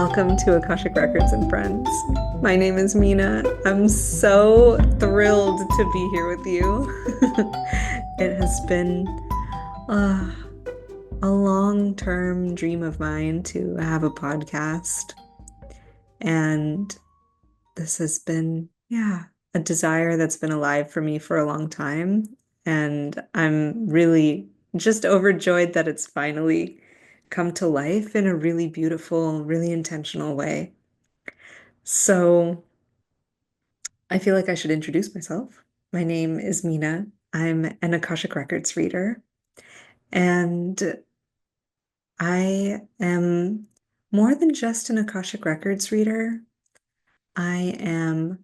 Welcome to Akashic Records and Friends. My name is Mina. I'm so thrilled to be here with you. It has been uh, a long-term dream of mine to have a podcast, and this has been, a desire that's been alive for me for a long time, and I'm really just overjoyed that it's finally come to life in a really beautiful, really intentional way. So, I feel like I should introduce myself. My name is Mina. I'm an Akashic Records reader, and I am more than just an Akashic Records reader. I am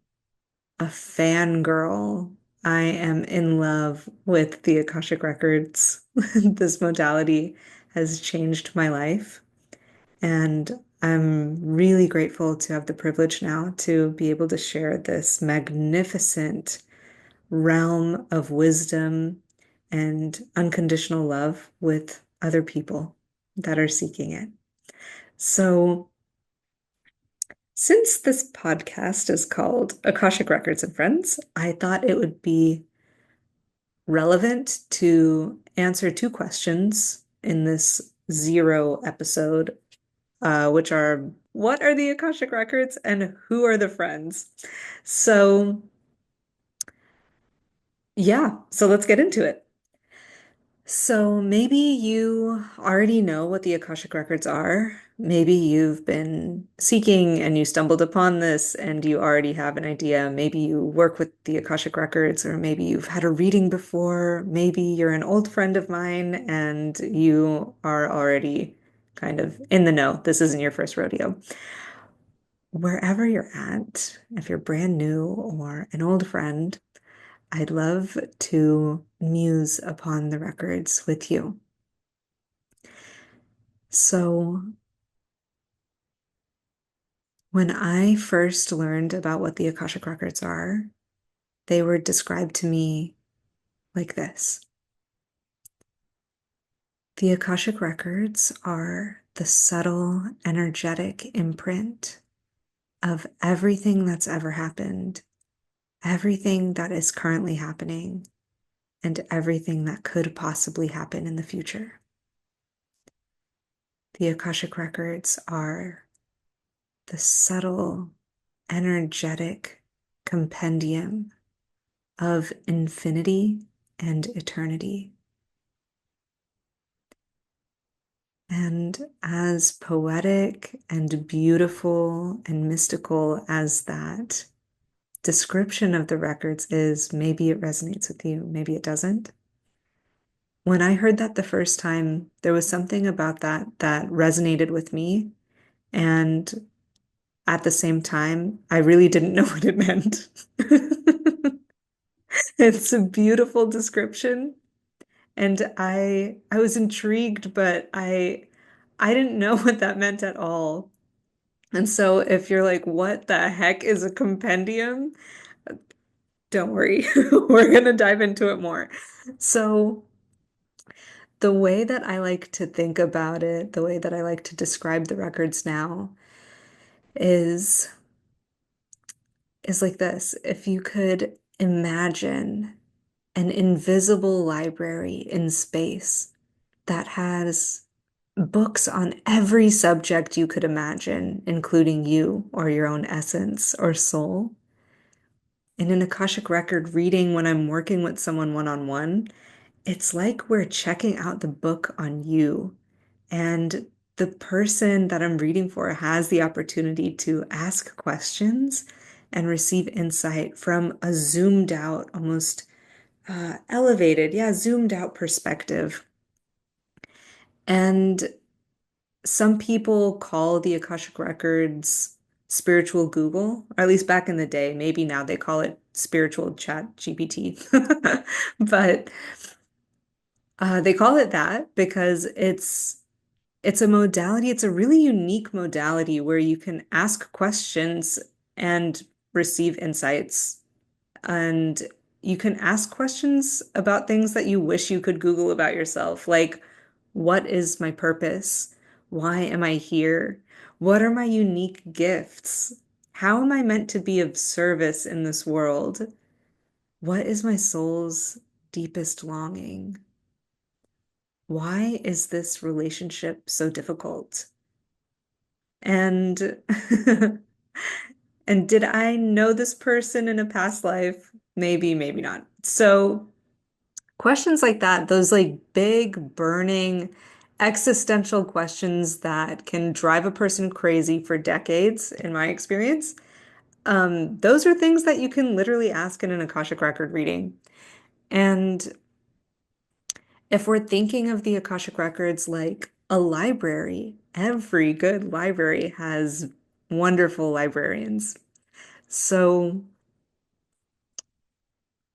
a fangirl. I am in love with the Akashic Records. This modality has changed my life, and I'm really grateful to have the privilege now to be able to share this magnificent realm of wisdom and unconditional love with other people that are seeking it. So, since this podcast is called Akashic Records and Friends, I thought it would be relevant to answer two questions in this zero episode, which are what are the Akashic Records and who are the friends? So, so let's get into it. So maybe you already know what the Akashic Records are. Maybe you've been seeking and you stumbled upon this and you already have an idea. Maybe you work with the Akashic Records, or maybe you've had a reading before. Maybe you're an old friend of mine and you are already kind of in the know. This isn't your first rodeo. Wherever you're at, if you're brand new or an old friend, I'd love to muse upon the records with you. So, when I first learned about what the Akashic Records are, they were described to me like this. The Akashic Records are the subtle, energetic imprint of everything that's ever happened, everything that is currently happening, and everything that could possibly happen in the future. The Akashic Records are the subtle, energetic compendium of infinity and eternity. And as poetic and beautiful and mystical as that description of the records is, maybe it resonates with you, maybe it doesn't. When I heard that the first time, there was something about that that resonated with me. And at the same time, I really didn't know what it meant. It's a beautiful description. And I was intrigued, but I didn't know what that meant at all. And so if you're like, what the heck is a compendium? Don't worry. We're gonna dive into it more. So the way that I like to think about it, the way that I like to describe the records now is is like this. If you could imagine an invisible library in space that has books on every subject you could imagine, including you or your own essence or soul. In an Akashic record reading, when I'm working with someone one-on-one, it's like we're checking out the book on you. And the person that I'm reading for has the opportunity to ask questions and receive insight from a zoomed out, almost elevated, zoomed out perspective. And some people call the Akashic Records spiritual Google, or at least back in the day. Maybe now they call it spiritual chat GPT. But they call it that because it's a modality, it's a really unique modality where you can ask questions and receive insights. And you can ask questions about things that you wish you could Google about yourself, like, what is my purpose? Why am I here? What are my unique gifts? How am I meant to be of service in this world? What is my soul's deepest longing? Why is this relationship so difficult? And and did I know this person in a past life? Maybe, maybe not. So questions like that, those like big, burning, existential questions that can drive a person crazy for decades, in my experience, those are things that you can literally ask in an Akashic record reading. And if we're thinking of the Akashic records like a library, every good library has wonderful librarians. So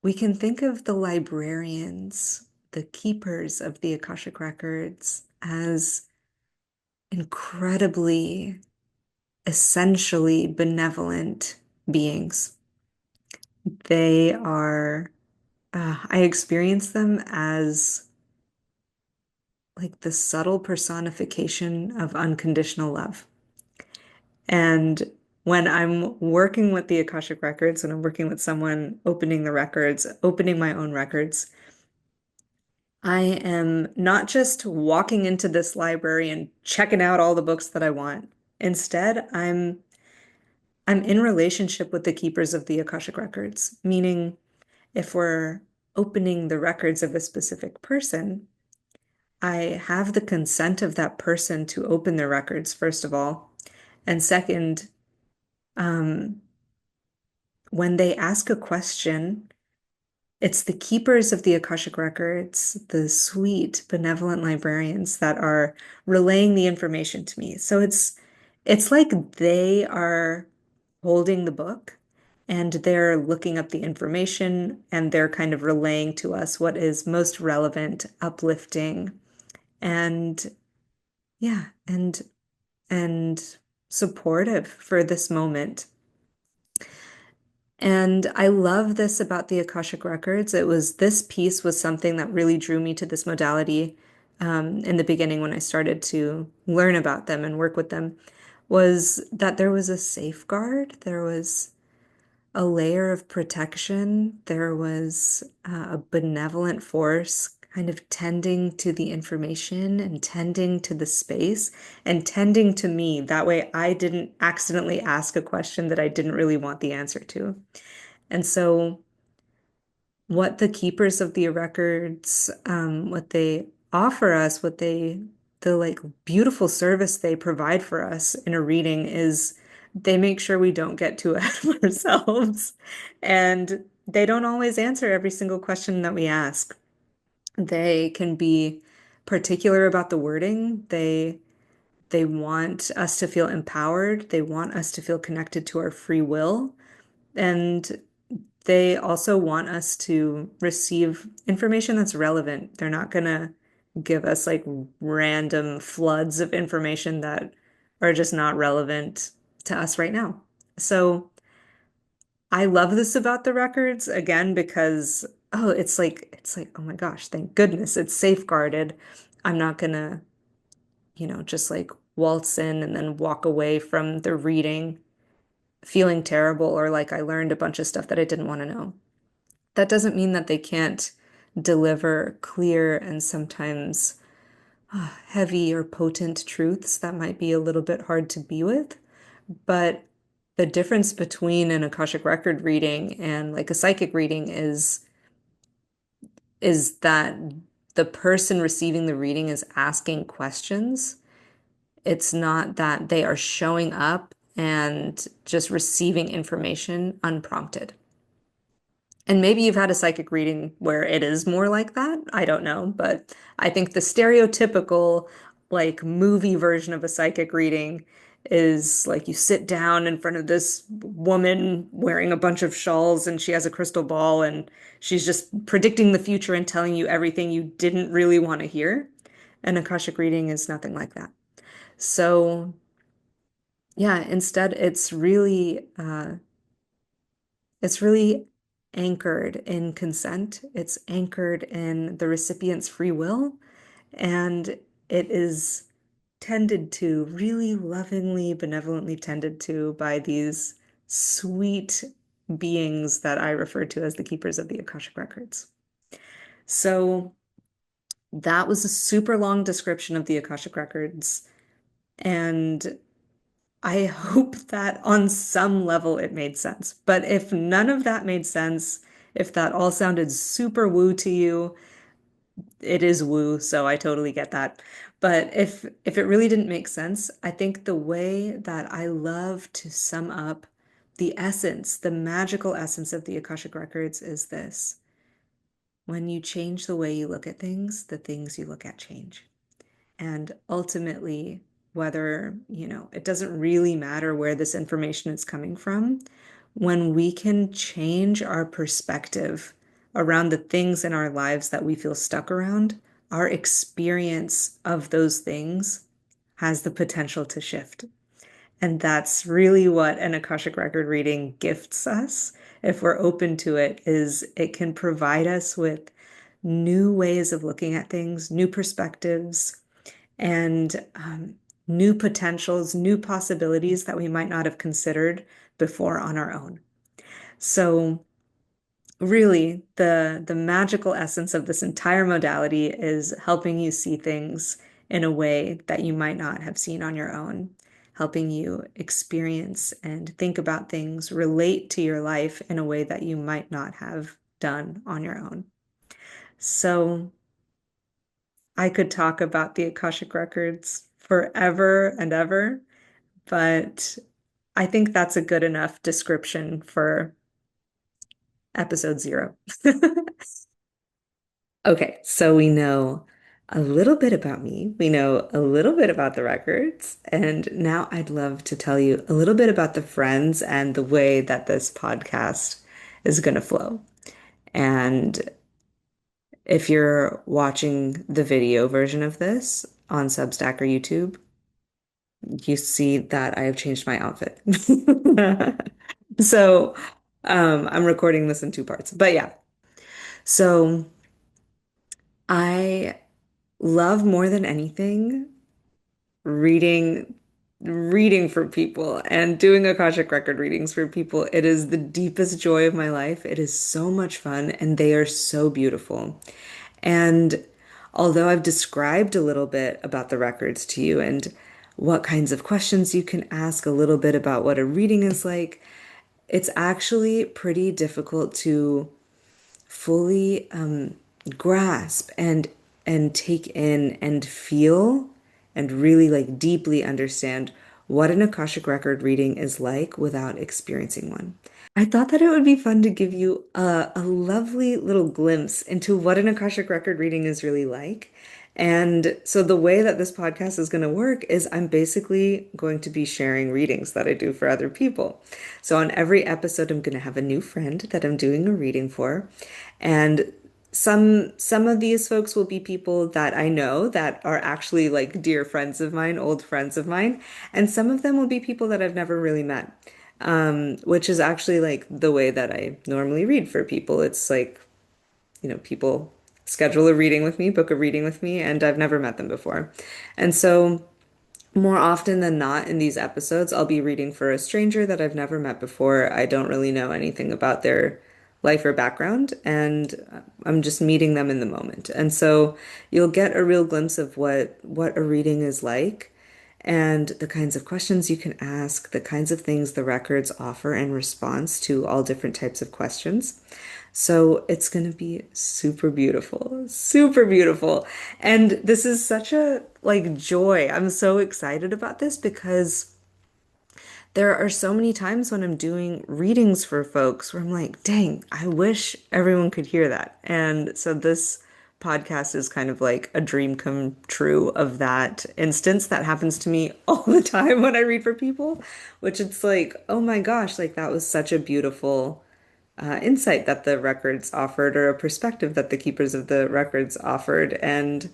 we can think of the librarians, the keepers of the Akashic records, as incredibly, essentially benevolent beings. They are, I experience them as like the subtle personification of unconditional love. And when I'm working with the Akashic records, when I'm working with someone opening the records, opening my own records, I am not just walking into this library and checking out all the books that I want. Instead, I'm in relationship with the keepers of the Akashic records, meaning if we're opening the records of a specific person, I have the consent of that person to open their records, first of all. And second, um, when they ask a question, it's the keepers of the Akashic records, the sweet, benevolent librarians that are relaying the information to me. So it's like they are holding the book and they're looking up the information and they're kind of relaying to us what is most relevant, uplifting, and yeah, and supportive for this moment. And I love this about the Akashic Records. This piece was something that really drew me to this modality in the beginning when I started to learn about them and work with them, was that there was a safeguard, there was a layer of protection, there was a benevolent force kind of tending to the information and tending to the space and tending to me. That way I didn't accidentally ask a question that I didn't really want the answer to. And so, what the keepers of the records, what they offer us, the like beautiful service they provide for us in a reading is they make sure we don't get too ahead of ourselves. And they don't always answer every single question that we ask. They can be particular about the wording. They want us to feel empowered. They want us to feel connected to our free will. And they also want us to receive information that's relevant. They're not gonna give us like random floods of information that are just not relevant to us right now. So I love this about the records again because it's like oh my gosh, thank goodness it's safeguarded. I'm not gonna, just like waltz in and then walk away from the reading feeling terrible or like I learned a bunch of stuff that I didn't want to know. That doesn't mean that they can't deliver clear and sometimes heavy or potent truths that might be a little bit hard to be with. But the difference between an Akashic record reading and like a psychic reading is that the person receiving the reading is asking questions. It's not that they are showing up and just receiving information unprompted. And maybe you've had a psychic reading where it is more like that. I don't know, but I think the stereotypical like movie version of a psychic reading is like you sit down in front of this woman wearing a bunch of shawls and she has a crystal ball and she's just predicting the future and telling you everything you didn't really want to hear. An Akashic reading is nothing like that. So, yeah, instead it's really anchored in consent. It's anchored in the recipient's free will. And it is tended to, really lovingly, benevolently tended to by these sweet beings that I refer to as the keepers of the Akashic Records. So that was a super long description of the Akashic Records. And I hope that on some level it made sense. But if none of that made sense, if that all sounded super woo to you, it is woo, so I totally get that. But if it really didn't make sense, I think the way that I love to sum up the essence, the magical essence of the Akashic Records is this. When you change the way you look at things, the things you look at change. And ultimately, whether, it doesn't really matter where this information is coming from, when we can change our perspective around the things in our lives that we feel stuck around, our experience of those things has the potential to shift. And that's really what an Akashic record reading gifts us, if we're open to it, is it can provide us with new ways of looking at things, new perspectives, and new potentials, new possibilities that we might not have considered before on our own. So really, the magical essence of this entire modality is helping you see things in a way that you might not have seen on your own, helping you experience and think about things, relate to your life in a way that you might not have done on your own. So I could talk about the Akashic Records forever and ever, but I think that's a good enough description for episode 0. Okay, so we know a little bit about me. We know a little bit about the records. And now I'd love to tell you a little bit about the friends and the way that this podcast is going to flow. And if you're watching the video version of this on Substack or YouTube, you see that I have changed my outfit. So, I'm recording this in two parts. But yeah, so I love more than anything reading reading for people and doing Akashic record readings for people. It is the deepest joy of my life. It is so much fun and they are so beautiful. And although I've described a little bit about the records to you and what kinds of questions you can ask, a little bit about what a reading is like, it's actually pretty difficult to fully grasp and take in and feel and really like deeply understand what an Akashic record reading is like without experiencing one. I thought that it would be fun to give you a lovely little glimpse into what an Akashic record reading is really like. And so the way that this podcast is going to work is I'm basically going to be sharing readings that I do for other people. So on every episode, I'm going to have a new friend that I'm doing a reading for. And some of these folks will be people that I know that are actually like dear friends of mine, old friends of mine, and some of them will be people that I've never really met. Which is actually like the way that I normally read for people. It's like, people schedule a reading with me, book a reading with me, and I've never met them before. And so more often than not in these episodes, I'll be reading for a stranger that I've never met before. I don't really know anything about their life or background, and I'm just meeting them in the moment. And so you'll get a real glimpse of what a reading is like and the kinds of questions you can ask, the kinds of things the records offer in response to all different types of questions. So it's going to be super beautiful, super beautiful. And this is such a like joy. I'm so excited about this because there are so many times when I'm doing readings for folks where I'm like, dang, I wish everyone could hear that. And so this podcast is kind of like a dream come true of that instance that happens to me all the time when I read for people, which it's like, oh my gosh, like that was such a beautiful insight that the records offered or a perspective that the keepers of the records offered. And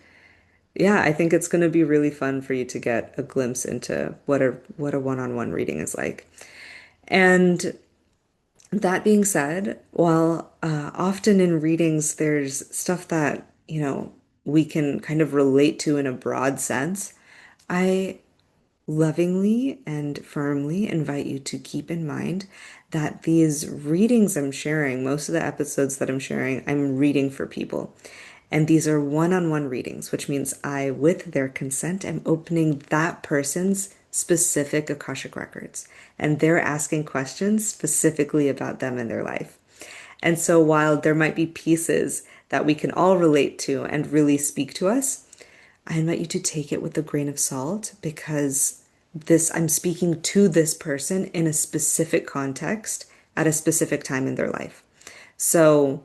yeah, I think it's going to be really fun for you to get a glimpse into what a one-on-one reading is like. And that being said, while often in readings there's stuff that, we can kind of relate to in a broad sense, I lovingly and firmly invite you to keep in mind that these readings I'm sharing, most of the episodes that I'm sharing, I'm reading for people. And these are one-on-one readings, which means I, with their consent, am opening that person's specific Akashic records. And they're asking questions specifically about them and their life. And so while there might be pieces that we can all relate to and really speak to us, I invite you to take it with a grain of salt because I'm speaking to this person in a specific context at a specific time in their life. So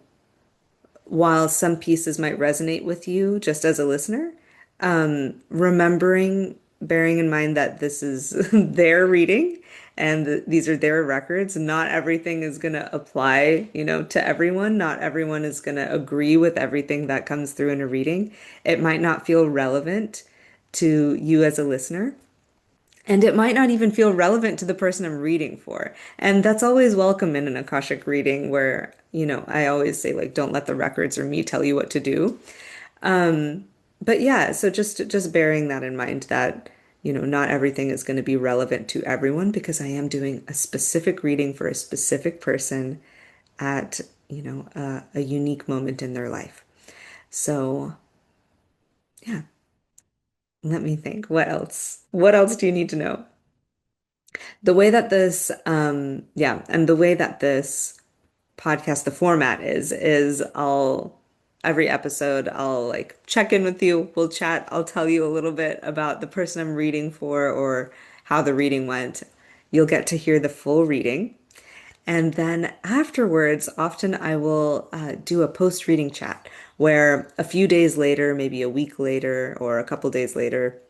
while some pieces might resonate with you just as a listener, bearing in mind that this is their reading and these are their records, not everything is going to apply, to everyone. Not everyone is going to agree with everything that comes through in a reading. It might not feel relevant to you as a listener. And it might not even feel relevant to the person I'm reading for. And that's always welcome in an Akashic reading where, I always say like, don't let the records or me tell you what to do. But yeah, so just bearing that in mind that, not everything is going to be relevant to everyone because I am doing a specific reading for a specific person at, a unique moment in their life. So yeah, let me think. What else? What else do you need to know? The way that and the way that this podcast, the format is every episode, I'll like check in with you, we'll chat, I'll tell you a little bit about the person I'm reading for or how the reading went. You'll get to hear the full reading. And then afterwards, often I will do a post-reading chat where a few days later, maybe a week later or a couple days later,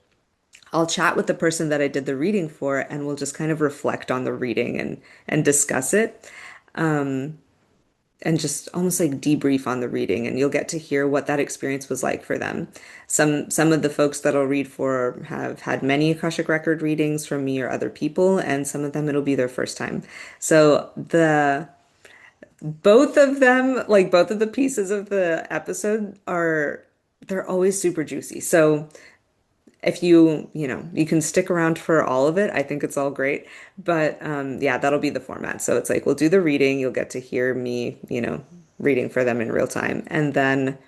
I'll chat with the person that I did the reading for and we'll just kind of reflect on the reading and discuss it and just almost like debrief on the reading and you'll get to hear what that experience was like for them. Some of the folks that I'll read for have had many Akashic record readings from me or other people and some of them it'll be their first time. So the both of them, like both of the pieces of the episode they're always super juicy. So if you can stick around for all of it. I think it's all great. But yeah, that'll be the format. So it's like we'll do the reading. You'll get to hear me, reading for them in real time. And then,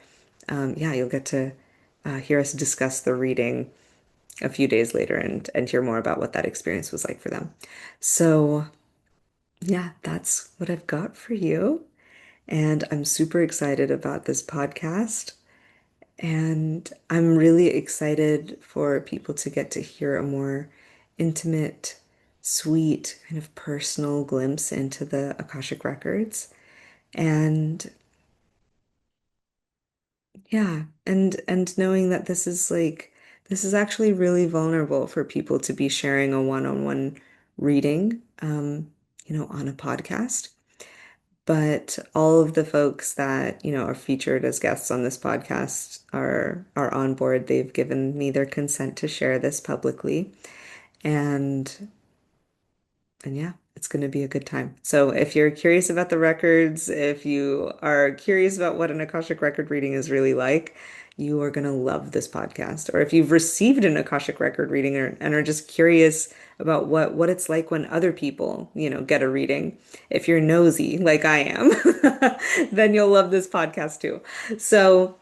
yeah, you'll get to hear us discuss the reading a few days later and hear more about what that experience was like for them. So yeah, that's what I've got for you. And I'm super excited about this podcast. And I'm really excited for people to get to hear a more intimate, sweet, kind of personal glimpse into the Akashic Records. And yeah, and knowing that this is actually really vulnerable for people to be sharing a one-on-one reading, on a podcast. But all of the folks that, are featured as guests on this podcast are on board. They've given me their consent to share this publicly. And and yeah, it's going to be a good time. So if you're curious about the records, if you are curious about what an Akashic record reading is really like, you are going to love this podcast. Or if you've received an Akashic record reading and are just curious about what it's like when other people, get a reading, if you're nosy like I am, then you'll love this podcast too. So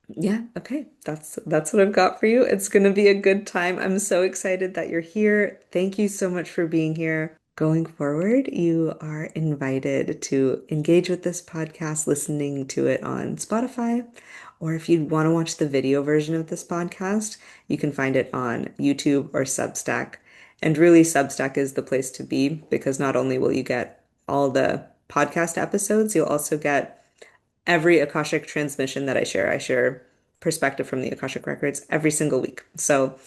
yeah, okay. That's what I've got for you. It's going to be a good time. I'm so excited that you're here. Thank you so much for being here. Going forward, you are invited to engage with this podcast, listening to it on Spotify, or if you want to watch the video version of this podcast, you can find it on YouTube or Substack. And really, Substack is the place to be because not only will you get all the podcast episodes, you'll also get every Akashic transmission that I share. I share perspective from the Akashic Records every single week. So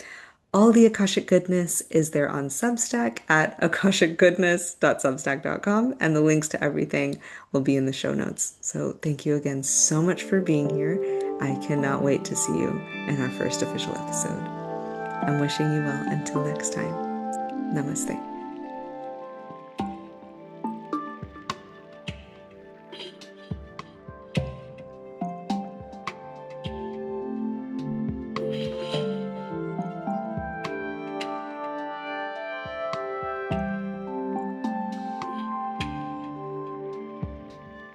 all the Akashic Goodness is there on Substack at akashicgoodness.substack.com, and the links to everything will be in the show notes. So thank you again so much for being here. I cannot wait to see you in our first official episode. I'm wishing you well until next time. Namaste.